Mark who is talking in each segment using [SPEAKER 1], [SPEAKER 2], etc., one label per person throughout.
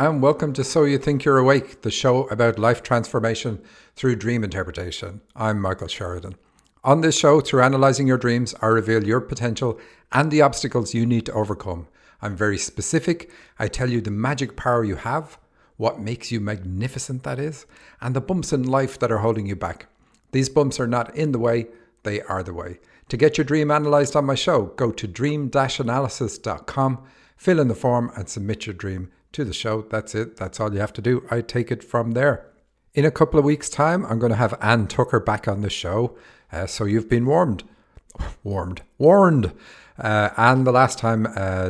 [SPEAKER 1] and welcome to So You Think You're Awake, the show about life transformation through dream interpretation. I'm Michael Sheridan. On this show, through analysing your dreams, I reveal your potential and the obstacles you need to overcome. I'm very specific. I tell you the magic power you have, what makes you magnificent that is, and the bumps in life that are holding you back. These bumps are not in the way, they are the way. To get your dream analysed on my show, go to dream-analysis.com, fill in the form and submit your dream to the show. That's it. That's all you have to do. I take it from there. In a couple of weeks' time, I'm going to have Anne Tucker back on the show. So you've been warned. Anne, the last time,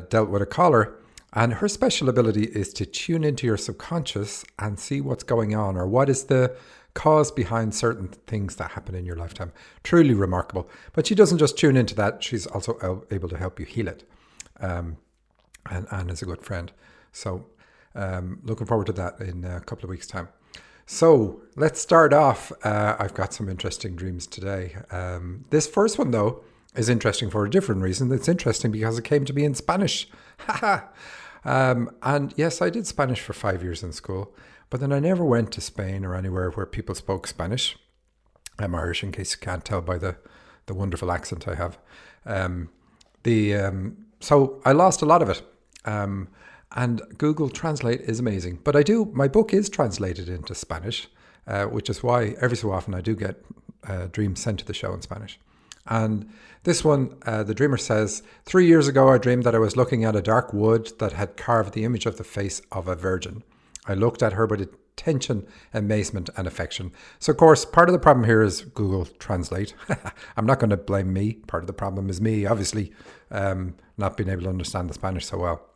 [SPEAKER 1] dealt with a caller, and her special ability is to tune into your subconscious and see what's going on, or what is the cause behind certain things that happen in your lifetime. Truly remarkable. But she doesn't just tune into that, she's also able to help you heal it. And Anne is a good friend. So looking forward to that in a couple of weeks' time. So let's start off. I've got some interesting dreams today. This first one, though, is interesting for a different reason. It's interesting because it came to me in Spanish. And yes, I did Spanish for 5 years in school, but then I never went to Spain or anywhere where people spoke Spanish. I'm Irish, in case you can't tell by the wonderful accent I have. So I lost a lot of it. And Google Translate is amazing. But my book is translated into Spanish, which is why every so often I do get dreams sent to the show in Spanish. And this one, the dreamer says, 3 years ago, I dreamed that I was looking at a dark wood that had carved the image of the face of a virgin. I looked at her with attention, amazement, and affection. So, of course, part of the problem here is Google Translate. I'm not going to blame me. Part of the problem is me, obviously, not being able to understand the Spanish so well.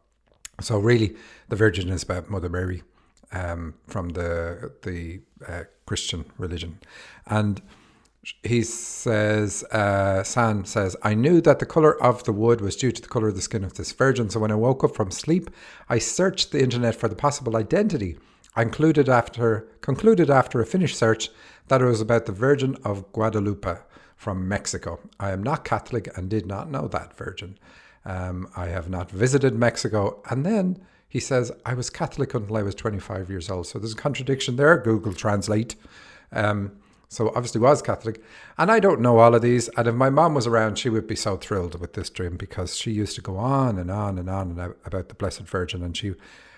[SPEAKER 1] So really, the Virgin is about Mother Mary from the Christian religion. And he says, San says, I knew that the colour of the wood was due to the colour of the skin of this virgin. So when I woke up from sleep, I searched the internet for the possible identity. I concluded after a finished search that it was about the Virgin of Guadalupe from Mexico. I am not Catholic and did not know that Virgin. I have not visited Mexico. And then he says, I was Catholic until I was 25 years old. So there's a contradiction there, Google Translate. So obviously was Catholic. And I don't know all of these. And if my mom was around, she would be so thrilled with this dream, because she used to go on and on and on about the Blessed Virgin. And she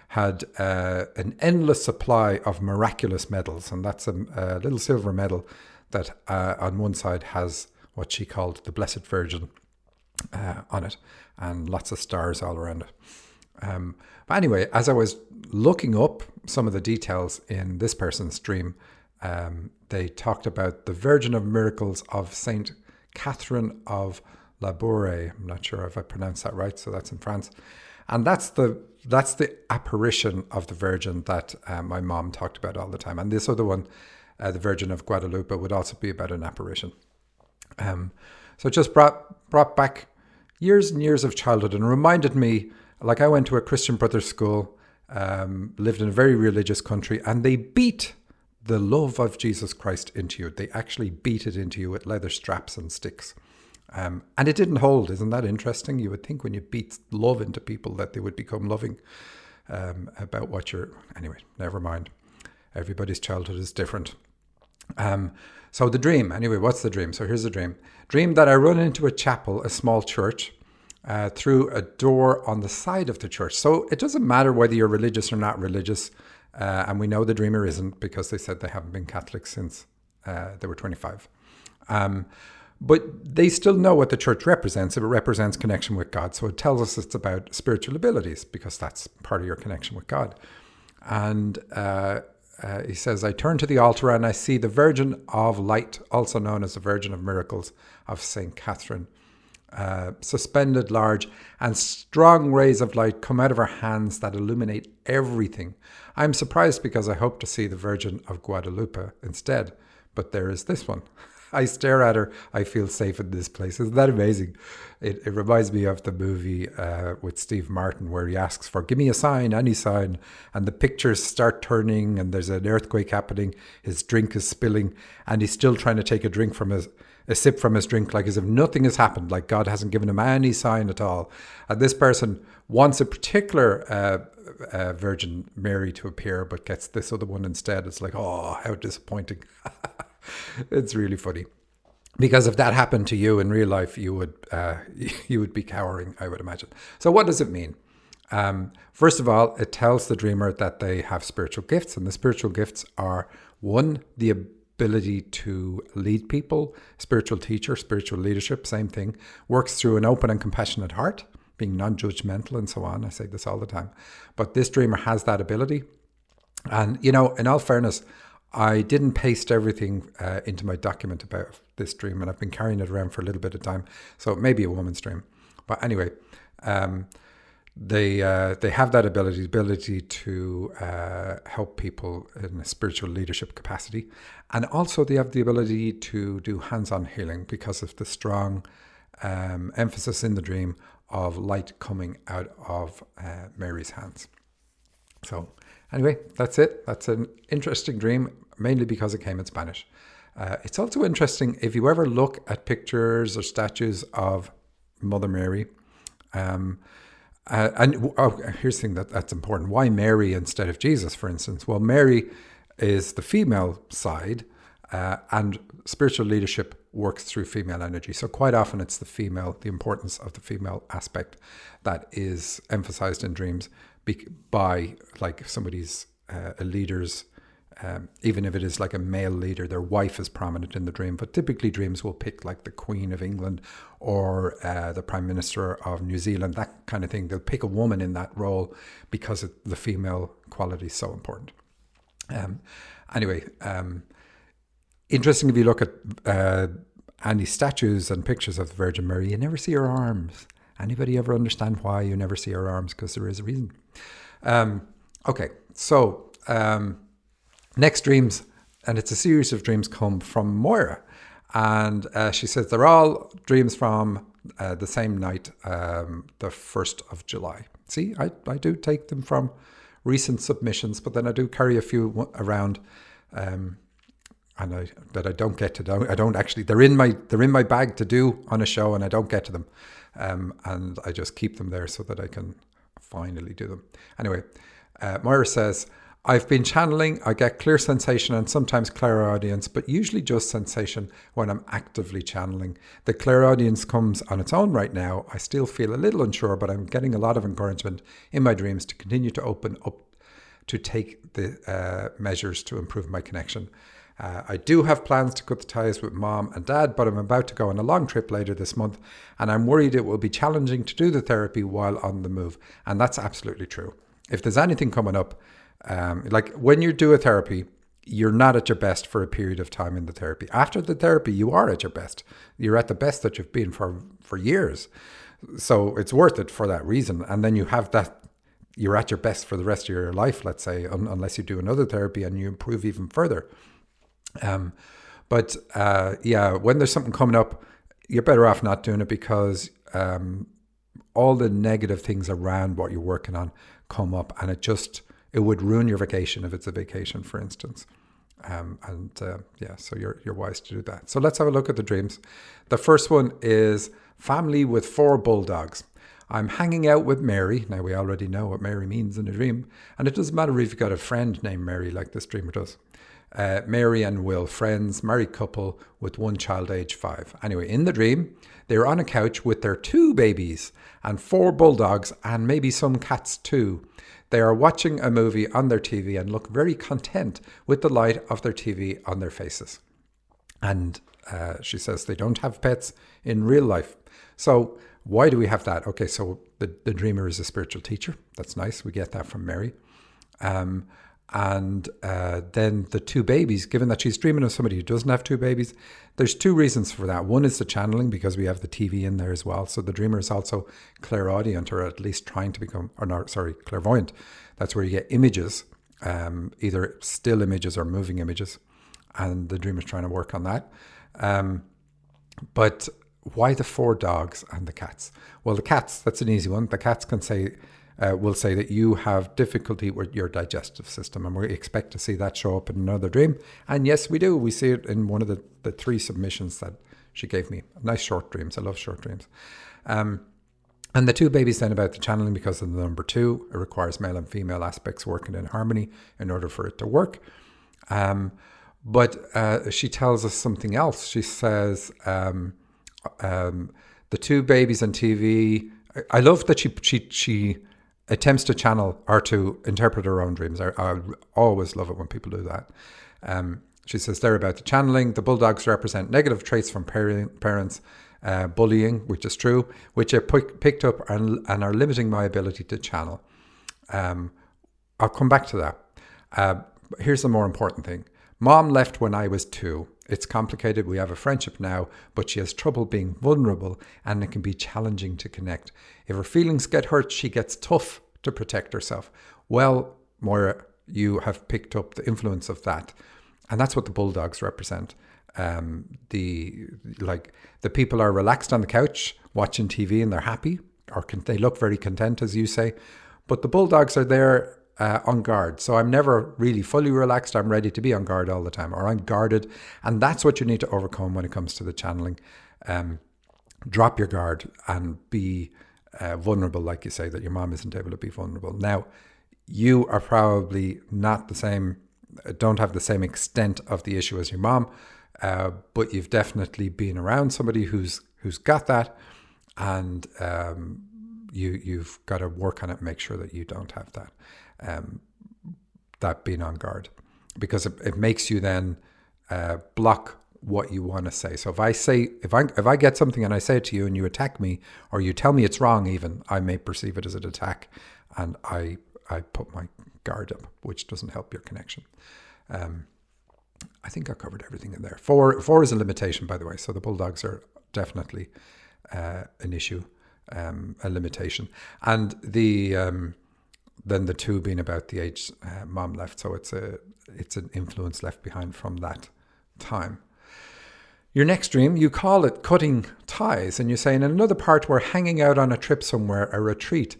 [SPEAKER 1] had an endless supply of miraculous medals. And that's a little silver medal that on one side has what she called the Blessed Virgin on it, and lots of stars all around it. But anyway, as I was looking up some of the details in this person's dream, they talked about the Virgin of Miracles of Saint Catherine of Labouré. I'm not sure if I pronounced that right, so that's in France. And that's the apparition of the Virgin that my mom talked about all the time. And this other one, the Virgin of Guadalupe, would also be about an apparition. So it just brought back years and years of childhood and reminded me, like, I went to a Christian Brothers school, lived in a very religious country, and they beat the love of Jesus Christ into you. They actually beat it into you with leather straps and sticks. And it didn't hold. Isn't that interesting? You would think when you beat love into people that they would become loving about what you're... Anyway, never mind. Everybody's childhood is different. So the dream, anyway, what's the dream? So here's the dream. Dream that I run into a chapel, a small church, through a door on the side of the church. So it doesn't matter whether you're religious or not religious. And we know the dreamer isn't, because they said they haven't been Catholic since they were 25. But they still know what the church represents. It represents connection with God. So it tells us it's about spiritual abilities, because that's part of your connection with God. And he says, I turn to the altar and I see the Virgin of Light, also known as the Virgin of Miracles of St. Catherine, suspended large, and strong rays of light come out of her hands that illuminate everything. I'm surprised because I hope to see the Virgin of Guadalupe instead, but there is this one. I stare at her. I feel safe in this place. Isn't that amazing? It reminds me of the movie with Steve Martin where he asks for, give me a sign, any sign. And the pictures start turning and there's an earthquake happening. His drink is spilling and he's still trying to take a sip from his drink, like as if nothing has happened, like God hasn't given him any sign at all. And this person wants a particular Virgin Mary to appear, but gets this other one instead. It's like, oh, how disappointing. It's really funny. Because if that happened to you in real life, you would be cowering, I would imagine. So what does it mean? First of all, it tells the dreamer that they have spiritual gifts, and the spiritual gifts are, one, the ability to lead people, spiritual teacher, spiritual leadership, same thing, works through an open and compassionate heart, being non-judgmental and so on. I say this all the time. But this dreamer has that ability. And, in all fairness, I didn't paste everything into my document about this dream, and I've been carrying it around for a little bit of time. So it may be a woman's dream. But anyway, they have that ability to help people in a spiritual leadership capacity. And also they have the ability to do hands-on healing because of the strong emphasis in the dream of light coming out of Mary's hands. So anyway, that's it. That's an interesting dream, mainly because it came in Spanish. It's also interesting if you ever look at pictures or statues of Mother Mary. Here's the thing that's important. Why Mary instead of Jesus, for instance? Well, Mary is the female side, and spiritual leadership works through female energy. So quite often it's the importance of the female aspect that is emphasized in dreams by like somebody's a leader's, even if it is like a male leader, their wife is prominent in the dream. But typically dreams will pick like the Queen of England or the Prime Minister of New Zealand, that kind of thing. They'll pick a woman in that role because the female quality is so important. Anyway, interesting if you look at any statues and pictures of the Virgin Mary, you never see her arms. Anybody ever understand why you never see her arms? Because there is a reason. Okay, so next dreams, and it's a series of dreams, come from Moira. And she says they're all dreams from the same night, the 1st of July. See, I do take them from recent submissions, but then I do carry a few around that I don't get to do. I don't actually, they're in my bag to do on a show and I don't get to them. And I just keep them there so that I can finally do them. Anyway, Moira says, I've been channeling. I get clear sensation and sometimes clairaudience, but usually just sensation when I'm actively channeling. The clairaudience comes on its own right now. I still feel a little unsure, but I'm getting a lot of encouragement in my dreams to continue to open up, to take the measures to improve my connection. I do have plans to cut the ties with Mom and Dad, but I'm about to go on a long trip later this month, and I'm worried it will be challenging to do the therapy while on the move. And that's absolutely true. If there's anything coming up, like when you do a therapy, you're not at your best for a period of time in the therapy. After the therapy, you are at your best. You're at the best that you've been for years. So it's worth it for that reason. And then you have that, you're at your best for the rest of your life, let's say, unless you do another therapy and you improve even further. But when there's something coming up, you're better off not doing it because all the negative things around what you're working on come up, and it would ruin your vacation if it's a vacation, for instance. So you're wise to do that. So let's have a look at the dreams. The first one is family with 4 bulldogs. I'm hanging out with Mary. Now we already know what Mary means in a dream, and it doesn't matter if you've got a friend named Mary like this dreamer does. Mary and Will, friends, married couple with 1 child, age 5. Anyway, in the dream, they're on a couch with their 2 babies and 4 bulldogs and maybe some cats too. They are watching a movie on their TV and look very content with the light of their TV on their faces. And she says they don't have pets in real life. So why do we have that? Okay, so the dreamer is a spiritual teacher. That's nice. We get that from Mary. And then the 2 babies, given that she's dreaming of somebody who doesn't have 2 babies, there's 2 reasons for that. One is the channeling, because we have the TV in there as well. So the dreamer is also clairaudient, or at least trying to become, clairvoyant. That's where you get images, either still images or moving images. And the dreamer's trying to work on that. But why the 4 dogs and the cats? Well, the cats, that's an easy one. The cats can say, will say that you have difficulty with your digestive system, and we expect to see that show up in another dream. And yes, we do. We see it in one of the 3 submissions that she gave me. Nice short dreams. I love short dreams. And the 2 babies then about the channeling, because of the number 2, it requires male and female aspects working in harmony in order for it to work. But she tells us something else. She says the 2 babies on TV. I love that she attempts to channel or to interpret her own dreams. I always love it when people do that. She says they're about the channeling. The bulldogs represent negative traits from parents, bullying, which is true, which are picked up and are limiting my ability to channel. I'll come back to that. Here's the more important thing. Mom left when I was 2. It's complicated. We have a friendship now, but she has trouble being vulnerable, and it can be challenging to connect. If her feelings get hurt, she gets tough to protect herself. Well, Moira, you have picked up the influence of that. And that's what the bulldogs represent. The people are relaxed on the couch watching TV and they're happy, or they look very content, as you say. But the bulldogs are there on guard. So I'm never really fully relaxed. I'm ready to be on guard all the time, or I'm guarded. And that's what you need to overcome when it comes to the channeling. Drop your guard and be vulnerable, like you say, that your mom isn't able to be vulnerable. Now, you are probably not the same, don't have the same extent of the issue as your mom, but you've definitely been around somebody who's got that, and you've got to work on it, make sure that you don't have that. That being on guard, because it makes you then block what you want to say. So if I get something and I say it to you and you attack me, or you tell me it's wrong, even I may perceive it as an attack, and I put my guard up, which doesn't help your connection. I think I covered everything in there. 4 is a limitation, by the way. So the bulldogs are definitely an issue, a limitation, and then the 2 being about the age mom left. So it's an influence left behind from that time. Your next dream, you call it cutting ties, and you're saying in another part, we're hanging out on a trip somewhere, a retreat,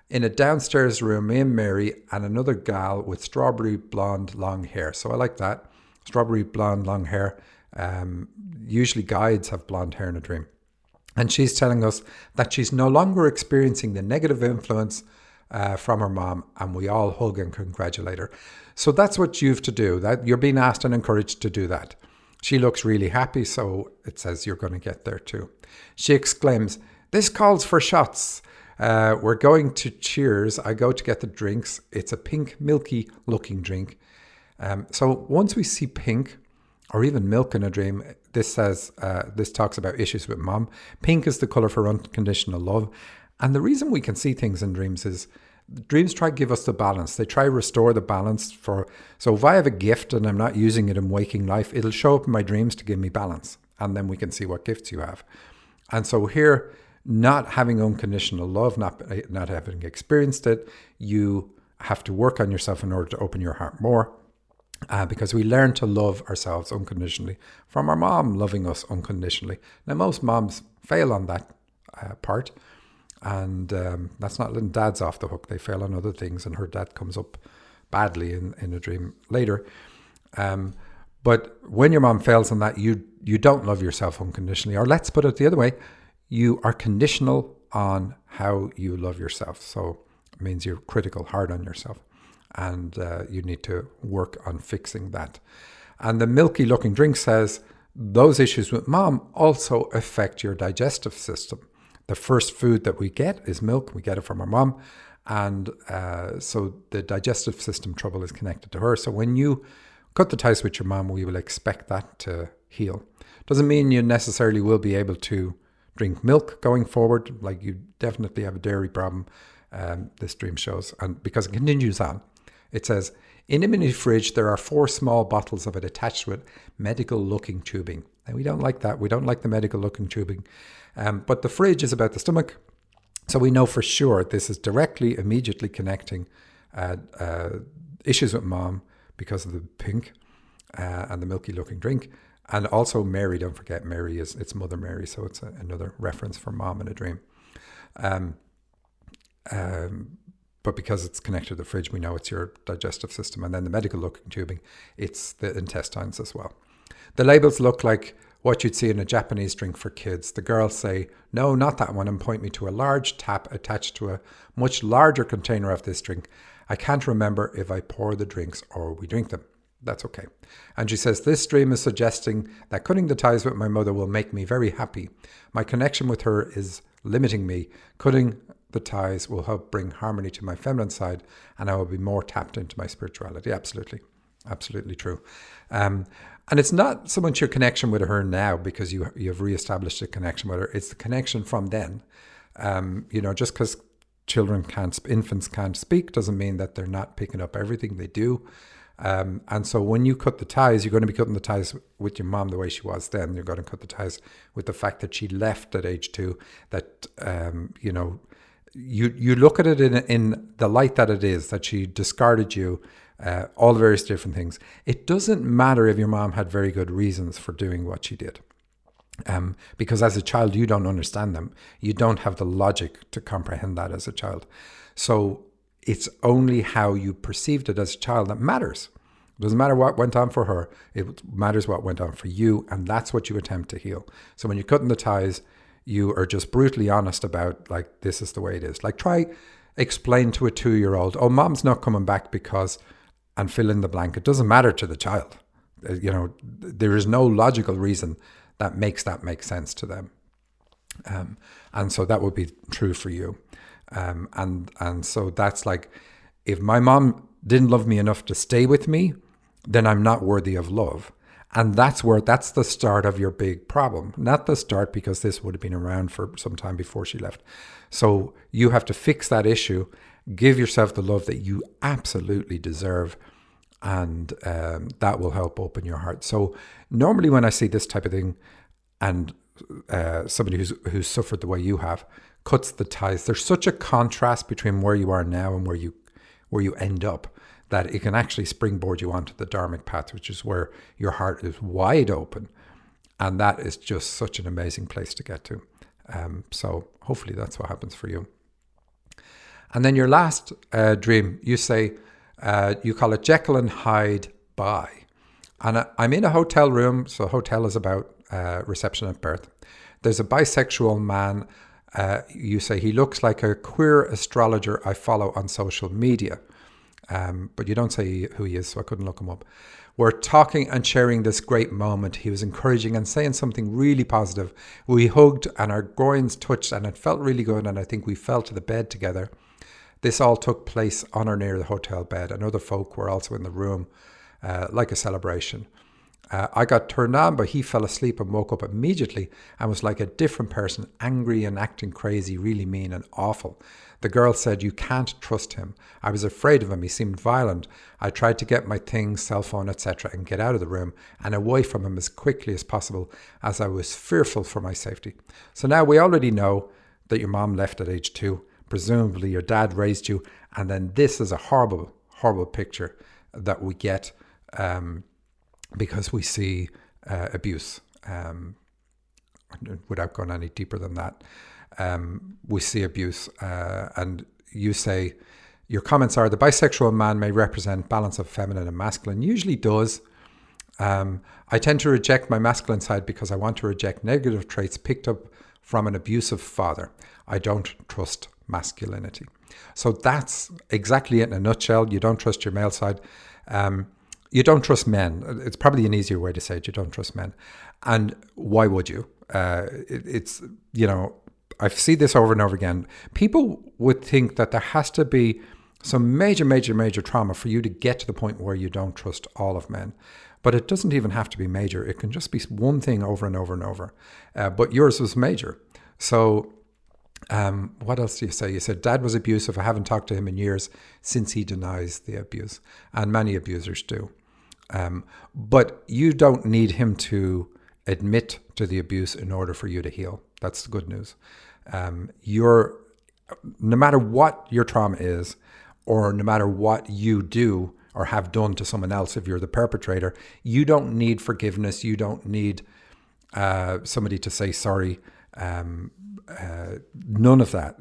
[SPEAKER 1] in a downstairs room, me and Mary and another gal with strawberry blonde long hair. So I like that. Strawberry blonde long hair. Usually guides have blonde hair in a dream. And she's telling us that she's no longer experiencing the negative influence from her mom, and we all hug and congratulate her. So that's what you have to do. That you're being asked and encouraged to do that. She looks really happy, so it says you're going to get there too. She exclaims, "This calls for shots. We're going to Cheers. I go to get the drinks. It's a pink, milky looking drink." So once we see pink or even milk in a dream, this talks about issues with mom. Pink is the color for unconditional love. And the reason we can see things in dreams is dreams try to give us the balance. They try to restore the balance so if I have a gift and I'm not using it in waking life, it'll show up in my dreams to give me balance. And then we can see what gifts you have. And so here, not having unconditional love, not having experienced it, you have to work on yourself in order to open your heart more. Because we learn to love ourselves unconditionally from our mom loving us unconditionally. Now, most moms fail on that part. And that's not letting dads off the hook. They fail on other things, and her dad comes up badly in a dream later. But when your mom fails on that, you don't love yourself unconditionally. Or let's put it the other way, you are conditional on how you love yourself. So it means you're critical, hard on yourself. And you need to work on fixing that. And the milky looking drink says, those issues with mom also affect your digestive system. The first food that we get is milk. We get it from our mom. And so the digestive system trouble is connected to her. So when you cut the ties with your mom, we will expect that to heal. Doesn't mean you necessarily will be able to drink milk going forward. Like, you definitely have a dairy problem, this dream shows. And because it continues on, it says, in a mini fridge, there are 4 small bottles of it attached with medical looking tubing. And we don't like that. We don't like the medical looking tubing. But the fridge is about the stomach. So we know for sure this is immediately connecting issues with mom because of the pink and the milky looking drink, And also Mary, don't forget Mary it's Mother Mary, so it's another reference for mom in a dream. Um, but because it's connected to the fridge, we know it's your digestive system. And then the medical looking tubing, it's the intestines as well. The labels look like what you'd see in a Japanese drink for kids. The girls say, no, not that one, and point me to a large tap attached to a much larger container of this drink. I can't remember if I pour the drinks or we drink them. That's okay. And she says, this dream is suggesting that cutting the ties with my mother will make me very happy. My connection with her is limiting me. Cutting the ties will help bring harmony to my feminine side, and I will be more tapped into my spirituality. Absolutely. Absolutely true. And it's not so much your connection with her now because you've reestablished a connection with her. It's the connection from then. Just because infants can't speak doesn't mean that they're not picking up everything they do. And so when you cut the ties, you're going to be cutting the ties with your mom the way she was then. You're going to cut the ties with the fact that she left at age 2, that, you look at it in the light that it is, that she discarded you, all the various different things. It doesn't matter if your mom had very good reasons for doing what she did. Because as a child, you don't understand them. You don't have the logic to comprehend that as a child. So it's only how you perceived it as a child that matters. It doesn't matter what went on for her. It matters what went on for you. And that's what you attempt to heal. So when you're cutting the ties, you are just brutally honest about, like, this is the way it is. Like, try explain to a 2-year-old, oh, mom's not coming back because, and fill in the blank. It doesn't matter to the child. There is no logical reason that makes that make sense to them. And so that would be true for you. And so that's like, if my mom didn't love me enough to stay with me, then I'm not worthy of love. And that's the start of your big problem. Not the start, because this would have been around for some time before she left. So you have to fix that issue, give yourself the love that you absolutely deserve, and that will help open your heart. So normally when I see this type of thing, and somebody who's suffered the way you have cuts the ties, there's such a contrast between where you are now and where you end up, that it can actually springboard you onto the dharmic path, which is where your heart is wide open. And that is just such an amazing place to get to. So hopefully that's what happens for you. And then your last dream, you say, you call it Jekyll and Hyde Bye. And I'm in a hotel room. So hotel is about reception at birth. There's a bisexual man. You say he looks like a queer astrologer I follow on social media. But you don't say who he is, so I couldn't look him up. We're talking and sharing this great moment. He was encouraging and saying something really positive. We hugged and our groins touched and it felt really good, and I think we fell to the bed together. This all took place on or near the hotel bed, and other folk were also in the room, like a celebration. I got turned on, but he fell asleep and woke up immediately and was like a different person, angry and acting crazy, really mean and awful. The girl said, you can't trust him. I was afraid of him. He seemed violent. I tried to get my things, cell phone, etc., and get out of the room and away from him as quickly as possible, as I was fearful for my safety. So now we already know that your mom left at age 2. Presumably your dad raised you. And then this is a horrible, horrible picture that we get because we see abuse. Without going any deeper than that. We see abuse, and you say, your comments are, the bisexual man may represent balance of feminine and masculine, usually does. I tend to reject my masculine side because I want to reject negative traits picked up from an abusive father. I don't trust masculinity. So that's exactly it in a nutshell. You don't trust your male side. You don't trust men. It's probably an easier way to say it. You don't trust men. And why would you? It's, I've seen this over and over again. People would think that there has to be some major, major, major trauma for you to get to the point where you don't trust all of men. But it doesn't even have to be major. It can just be one thing over and over and over. But yours was major. So what else do you say? You said, Dad was abusive. I haven't talked to him in years since he denies the abuse. And many abusers do. But you don't need him to admit to the abuse in order for you to heal. That's the good news. No matter what your trauma is, or no matter what you do, or have done to someone else, if you're the perpetrator, you don't need forgiveness. You don't need somebody to say sorry. None of that.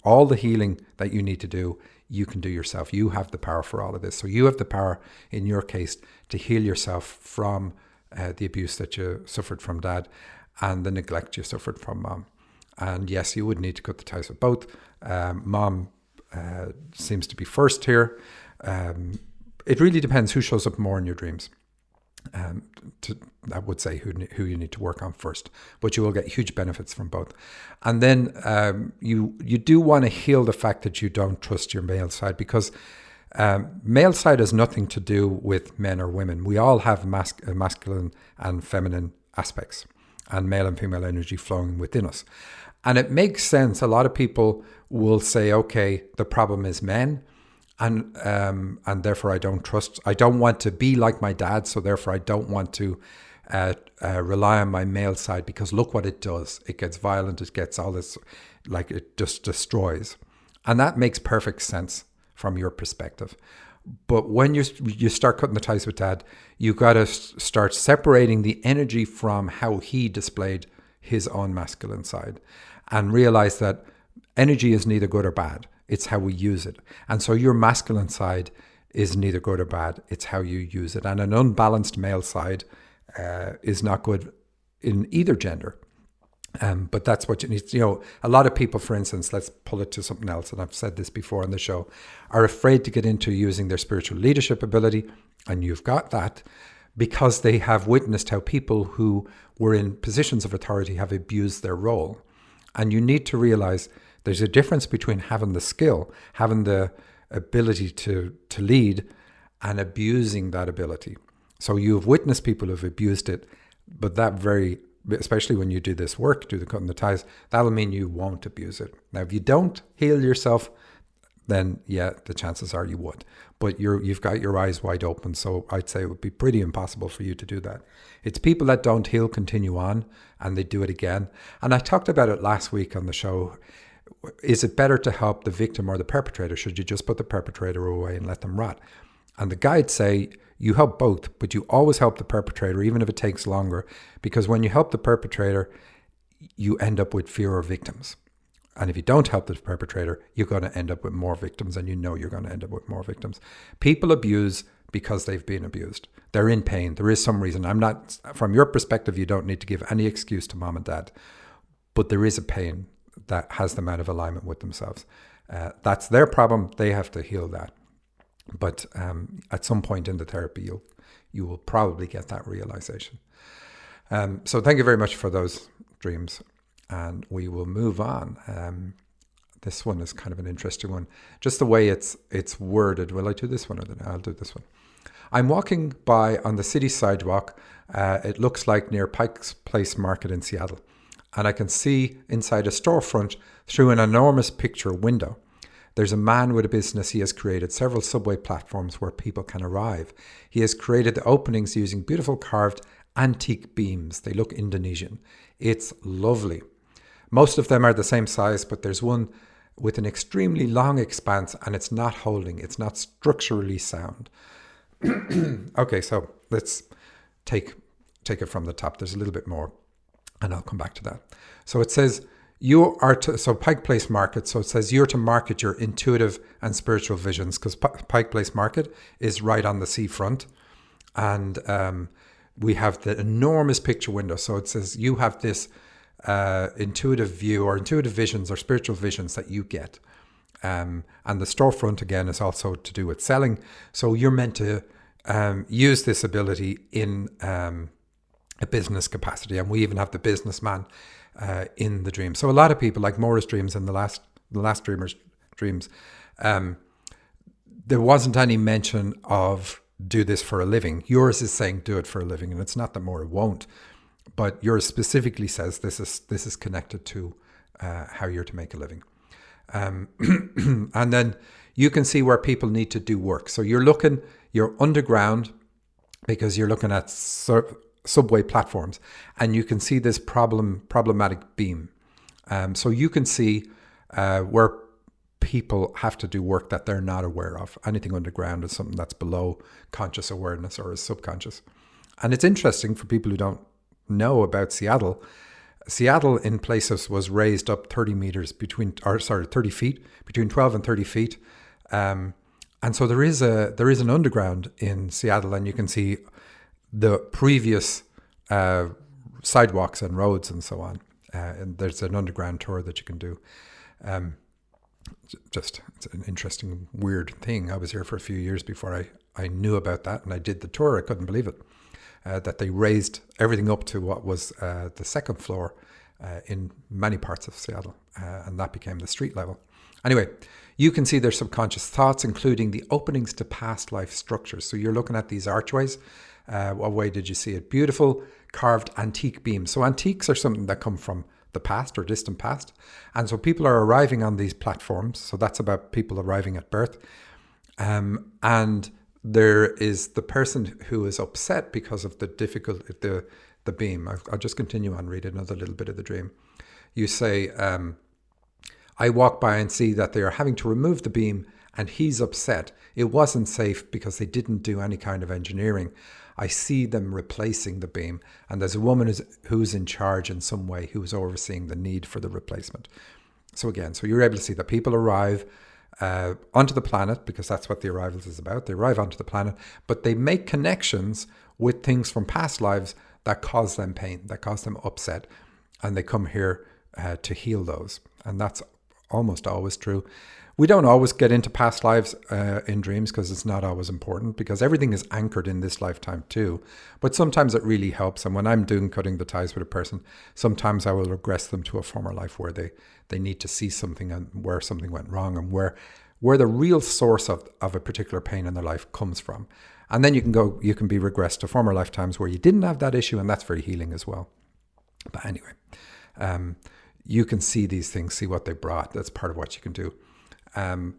[SPEAKER 1] All the healing that you need to do, you can do yourself. You have the power for all of this. So you have the power, in your case, to heal yourself from the abuse that you suffered from dad and the neglect you suffered from mom. And yes, you would need to cut the ties with both. Mom seems to be first here. It really depends who shows up more in your dreams. I would say who you need to work on first, but you will get huge benefits from both. And then you do want to heal the fact that you don't trust your male side, because male side has nothing to do with men or women. We all have masculine and feminine aspects, and male and female energy flowing within us. And it makes sense. A lot of people will say, okay, the problem is men, and therefore I don't want to be like my dad, so therefore I don't want to rely on my male side, because look what it does. It gets violent, it gets all this, like it just destroys. And that makes perfect sense from your perspective. But when you start cutting the ties with dad, you got to start separating the energy from how he displayed his own masculine side, and realize that energy is neither good or bad. It's how we use it. And so your masculine side is neither good or bad. It's how you use it. And an unbalanced male side is not good in either gender. But that's what you need. A lot of people, for instance, let's pull it to something else, and I've said this before on the show, are afraid to get into using their spiritual leadership ability, and you've got that, because they have witnessed how people who were in positions of authority have abused their role. And you need to realize there's a difference between having the skill, having the ability to lead, and abusing that ability. So you've witnessed people who've abused it, but especially when you do this work, do the cutting the ties, that'll mean you won't abuse it. Now, if you don't heal yourself, then yeah, the chances are you would. But you've got your eyes wide open, so I'd say it would be pretty impossible for you to do that. It's people that don't heal continue on, and they do it again. And I talked about it last week on the show. Is it better to help the victim or the perpetrator? Should you just put the perpetrator away and let them rot? And the guides say you help both, but you always help the perpetrator, even if it takes longer, because when you help the perpetrator, you end up with fewer victims. And if you don't help the perpetrator, you're going to end up with more victims, and you're going to end up with more victims. People abuse because they've been abused. They're in pain. There is some reason. From your perspective, you don't need to give any excuse to mom and dad, but there is a pain that has them out of alignment with themselves. That's their problem. They have to heal that. But at some point in the therapy, you will probably get that realization. So thank you very much for those dreams. And we will move on. This one is kind of an interesting one. Just the way it's worded. Will I do this one or then I'll do this one? I'm walking by on the city sidewalk. It looks like near Pike's Place Market in Seattle. And I can see inside a storefront through an enormous picture window. There's a man with a business. He has created several subway platforms where people can arrive. He has created the openings using beautiful carved antique beams. They look Indonesian. It's lovely. Most of them are the same size, but there's one with an extremely long expanse, and it's not holding. It's not structurally sound. Okay, so let's take it from the top. There's a little bit more, and I'll come back to that. So it says, so Pike Place Market, so it says you're to market your intuitive and spiritual visions, because Pike Place Market is right on the seafront, and we have the enormous picture window. So it says you have this intuitive view or intuitive visions or spiritual visions that you get. And the storefront, again, is also to do with selling. So you're meant to use this ability in a business capacity. And we even have the businessman in the dream. So a lot of people, like Maura's dreams and the last dreamer's dreams, there wasn't any mention of do this for a living. Yours is saying do it for a living. And it's not that Maura won't. But yours specifically says this is connected to how you're to make a living. And then you can see where people need to do work. So you're underground because you're looking at subway platforms, and you can see this problematic beam. So you can see where people have to do work that they're not aware of. Anything underground is something that's below conscious awareness or is subconscious. And it's interesting for people who don't know about Seattle. Seattle in places was raised up 30 feet, between 12 and 30 feet. And so there is an underground in Seattle, and you can see the previous sidewalks and roads and so on. And there's an underground tour that you can do. It's an interesting, weird thing. I was here for a few years before I knew about that, and I did the tour. I couldn't believe it, that they raised everything up to what was the second floor in many parts of Seattle, and that became the street level. Anyway, you can see their subconscious thoughts, including the openings to past life structures. So you're looking at these archways. What way did you see it? Beautiful carved antique beams. So antiques are something that come from the past or distant past. And so people are arriving on these platforms. So that's about people arriving at birth. And there is the person who is upset because of the difficulty, the beam. I'll just continue on, read another little bit of the dream. You say, I walk by and see that they are having to remove the beam, and he's upset. It wasn't safe because they didn't do any kind of engineering. I see them replacing the beam, and there's a woman who's in charge in some way, who's overseeing the need for the replacement. So again, so you're able to see that people arrive onto the planet, because that's what the arrivals is about. They arrive onto the planet, but they make connections with things from past lives that cause them pain, that cause them upset, and they come here to heal those. And that's almost always true. We don't always get into past lives in dreams, because it's not always important, because everything is anchored in this lifetime too. But sometimes it really helps. And when I'm doing cutting the ties with a person, sometimes I will regress them to a former life where they need to see something and where something went wrong, and where the real source of a particular pain in their life comes from. And then you can be regressed to former lifetimes where you didn't have that issue, and that's very healing as well. But anyway, you can see these things, see what they brought. That's part of what you can do. And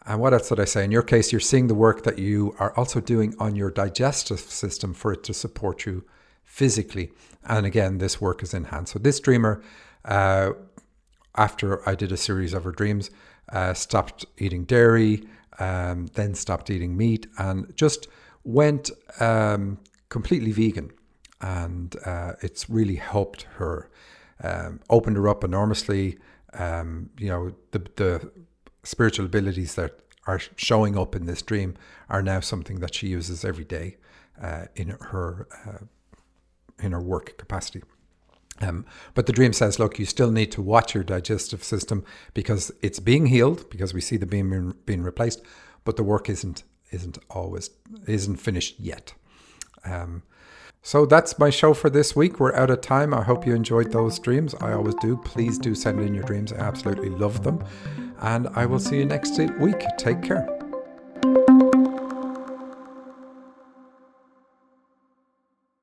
[SPEAKER 1] what else did I say? In your case, you're seeing the work that you are also doing on your digestive system for it to support you physically. And again, this work is enhanced. So this dreamer, after I did a series of her dreams, stopped eating dairy, then stopped eating meat, and just went completely vegan. And it's really helped her, opened her up enormously. The spiritual abilities that are showing up in this dream are now something that she uses every day in her work capacity. But the dream says, look, you still need to watch your digestive system, because it's being healed, because we see the beam being replaced, but the work isn't finished yet. So that's my show for this week. We're out of time. I hope you enjoyed those dreams. I always do. Please do send in your dreams. I absolutely love them. And I will see you next week. Take care.